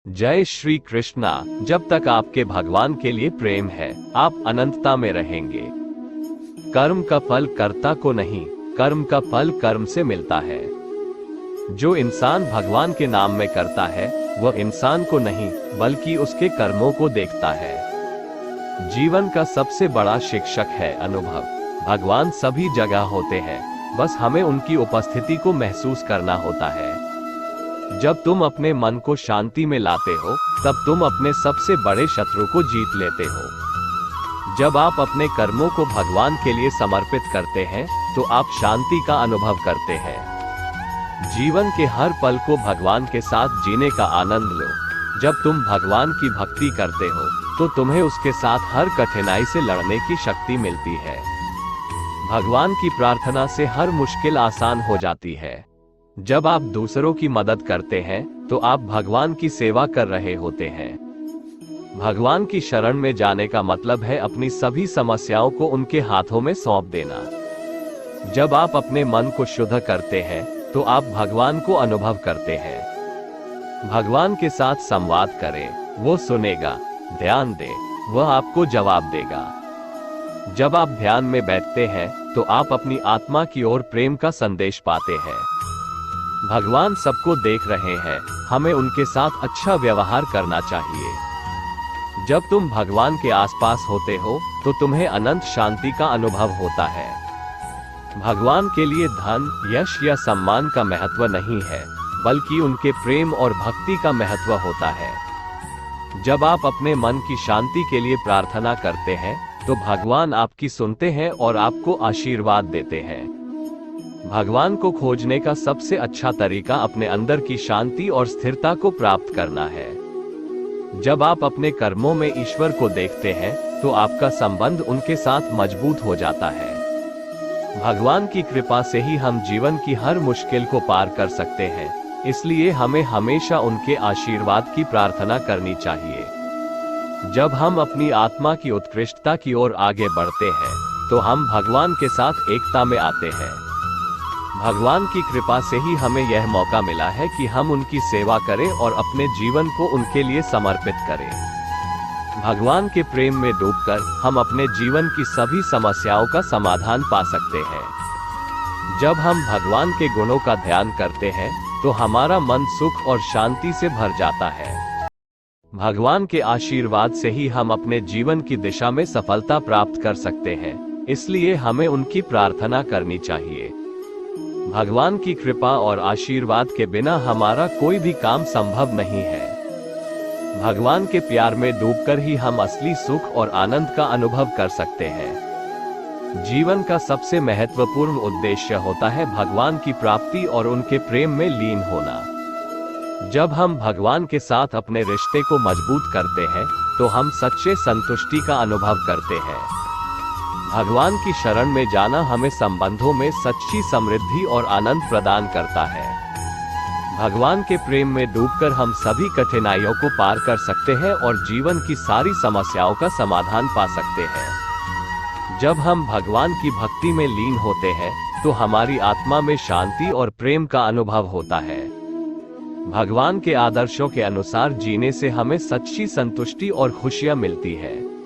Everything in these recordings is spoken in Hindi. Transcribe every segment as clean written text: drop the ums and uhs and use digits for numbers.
जय श्री कृष्णा। जब तक आपके भगवान के लिए प्रेम है, आप अनंतता में रहेंगे। कर्म का फल कर्ता को नहीं, कर्म का फल कर्म से मिलता है। जो इंसान भगवान के नाम में करता है, वह इंसान को नहीं बल्कि उसके कर्मों को देखता है। जीवन का सबसे बड़ा शिक्षक है अनुभव। भगवान सभी जगह होते हैं, बस हमें उनकी उपस्थिति को महसूस करना होता है। जब तुम अपने मन को शांति में लाते हो, तब तुम अपने सबसे बड़े शत्रु को जीत लेते हो। जब आप अपने कर्मों को भगवान के लिए समर्पित करते हैं, तो आप शांति का अनुभव करते हैं। जीवन के हर पल को भगवान के साथ जीने का आनंद लो। जब तुम भगवान की भक्ति करते हो, तो तुम्हें उसके साथ हर कठिनाई से लड़ने की शक्ति मिलती है। भगवान की प्रार्थना से हर मुश्किल आसान हो जाती है। जब आप दूसरों की मदद करते हैं, तो आप भगवान की सेवा कर रहे होते हैं। भगवान की शरण में जाने का मतलब है अपनी सभी समस्याओं को उनके हाथों में सौंप देना। जब आप अपने मन को शुद्ध करते हैं, तो आप भगवान को अनुभव करते हैं। भगवान के साथ संवाद करें, वो सुनेगा। ध्यान दें, वह आपको जवाब देगा। जब आप ध्यान में बैठते हैं, तो आप अपनी आत्मा की ओर प्रेम का संदेश पाते हैं। भगवान सबको देख रहे हैं, हमें उनके साथ अच्छा व्यवहार करना चाहिए। जब तुम भगवान के आसपास होते हो, तो तुम्हें अनंत शांति का अनुभव होता है। भगवान के लिए धन, यश या सम्मान का महत्व नहीं है, बल्कि उनके प्रेम और भक्ति का महत्व होता है। जब आप अपने मन की शांति के लिए प्रार्थना करते हैं, तो भगवान आपकी सुनते हैं और आपको आशीर्वाद देते हैं। भगवान को खोजने का सबसे अच्छा तरीका अपने अंदर की शांति और स्थिरता को प्राप्त करना है। जब आप अपने कर्मों में ईश्वर को देखते हैं, तो आपका संबंध उनके साथ मजबूत हो जाता है। भगवान की कृपा से ही हम जीवन की हर मुश्किल को पार कर सकते हैं, इसलिए हमें हमेशा उनके आशीर्वाद की प्रार्थना करनी चाहिए। जब हम अपनी आत्मा की उत्कृष्टता की ओर आगे बढ़ते हैं, तो हम भगवान के साथ एकता में आते हैं। भगवान की कृपा से ही हमें यह मौका मिला है कि हम उनकी सेवा करें और अपने जीवन को उनके लिए समर्पित करें। भगवान के प्रेम में डूबकर हम अपने जीवन की सभी समस्याओं का समाधान पा सकते हैं। जब हम भगवान के गुणों का ध्यान करते हैं, तो हमारा मन सुख और शांति से भर जाता है। भगवान के आशीर्वाद से ही हम अपने जीवन की दिशा में सफलता प्राप्त कर सकते हैं, इसलिए हमें उनकी प्रार्थना करनी चाहिए। भगवान की कृपा और आशीर्वाद के बिना हमारा कोई भी काम संभव नहीं है। भगवान के प्यार में डूबकर ही हम असली सुख और आनंद का अनुभव कर सकते हैं। जीवन का सबसे महत्वपूर्ण उद्देश्य होता है भगवान की प्राप्ति और उनके प्रेम में लीन होना। जब हम भगवान के साथ अपने रिश्ते को मजबूत करते हैं, तो हम सच्चे संतुष्टि का अनुभव करते हैं। भगवान की शरण में जाना हमें संबंधों में सच्ची समृद्धि और आनंद प्रदान करता है। भगवान के प्रेम में डूबकर हम सभी कठिनाइयों को पार कर सकते हैं और जीवन की सारी समस्याओं का समाधान पा सकते हैं। जब हम भगवान की भक्ति में लीन होते हैं, तो हमारी आत्मा में शांति और प्रेम का अनुभव होता है। भगवान के आदर्शों के अनुसार जीने से हमें सच्ची संतुष्टि और खुशियां मिलती है।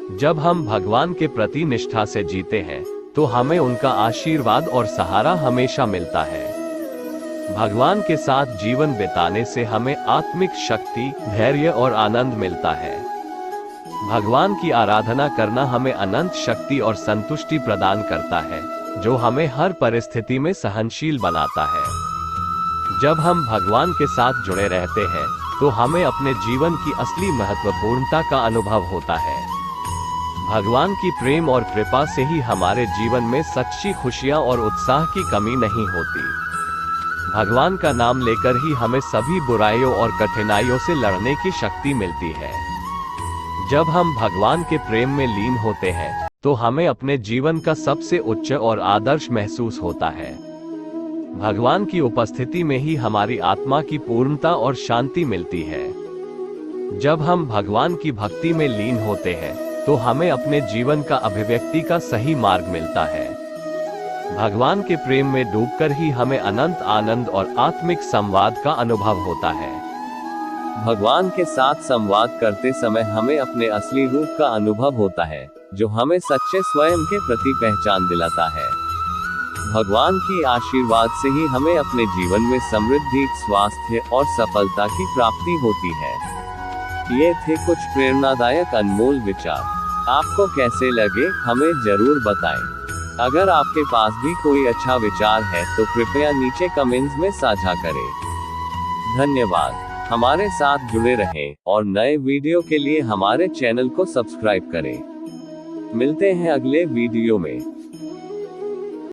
जब हम भगवान के प्रति निष्ठा से जीते हैं, तो हमें उनका आशीर्वाद और सहारा हमेशा मिलता है। भगवान के साथ जीवन बिताने से हमें आत्मिक शक्ति, धैर्य और आनंद मिलता है। भगवान की आराधना करना हमें अनंत शक्ति और संतुष्टि प्रदान करता है, जो हमें हर परिस्थिति में सहनशील बनाता है। जब हम भगवान के साथ जुड़े रहते हैं, तो हमें अपने जीवन की असली महत्वपूर्णता का अनुभव होता है। भगवान की प्रेम और कृपा से ही हमारे जीवन में सच्ची खुशियां और उत्साह की कमी नहीं होती। भगवान का नाम लेकर ही हमें सभी बुराइयों और कठिनाइयों से लड़ने की शक्ति मिलती है। जब हम भगवान के प्रेम में लीन होते हैं, तो हमें अपने जीवन का सबसे उच्च और आदर्श महसूस होता है। भगवान की उपस्थिति में ही हमारी आत्मा की पूर्णता और शांति मिलती है। जब हम भगवान की भक्ति में लीन होते हैं, तो हमें अपने जीवन का अभिव्यक्ति का सही मार्ग मिलता है। भगवान के प्रेम में डूबकर ही हमें अनंत आनंद और आत्मिक संवाद का अनुभव होता है। भगवान के साथ संवाद करते समय हमें अपने असली रूप का अनुभव होता है, जो हमें सच्चे स्वयं के प्रति पहचान दिलाता है। भगवान की आशीर्वाद से ही हमें अपने जीवन में समृद्धि, स्वास्थ्य और सफलता की प्राप्ति होती है। ये थे कुछ प्रेरणादायक अनमोल विचार। आपको कैसे लगे, हमें जरूर बताएं। अगर आपके पास भी कोई अच्छा विचार है तो कृपया नीचे कमेंट्स में साझा करें। धन्यवाद। हमारे साथ जुड़े रहें और नए वीडियो के लिए हमारे चैनल को सब्सक्राइब करें। मिलते हैं अगले वीडियो में।